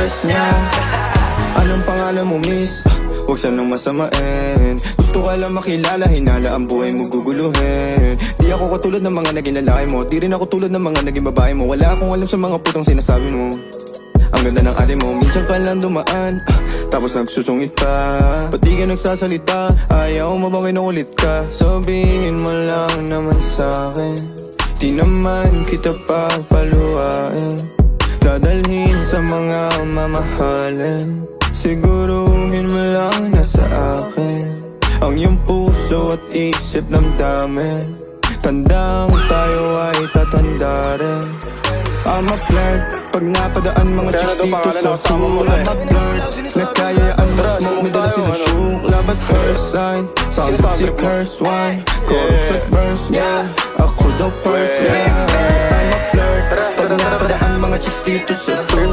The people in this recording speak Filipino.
first niya. Anong pangalan mo, miss? Huwag sanang masamain. Gusto ka lang makilala, hinala ang buhay mo guguluhin. Di ako katulad ng mga naging lalaki mo, di rin ako tulad ng mga naging babae mo. Wala akong alam sa mga putang sinasabi mo. Ang ganda ng ate mo, minsan ka lang dumaan, tapos nagsusungit pa. Ba't di ka nagsasalita? Ayaw mo bang kinukulit ka? Sabihin mo lang naman sa'kin, di naman kita papaluhain. Dadalhin sa mga mamahalin. Siguruhin mo lang na sa akin ang iyong puso at isip damdamin. Tandang tayo ay tatanda rin. I'm a flirt, pag napadaan mga chicks dito sa school. I'm a flirt, nagkayaan mo smoke, may dala sila shook. Love at first sight, sound si curse one. Chorus at verse, yeah, ako daw first, yeah. I'm a flirt, pag napadaan mga chicks dito sa school.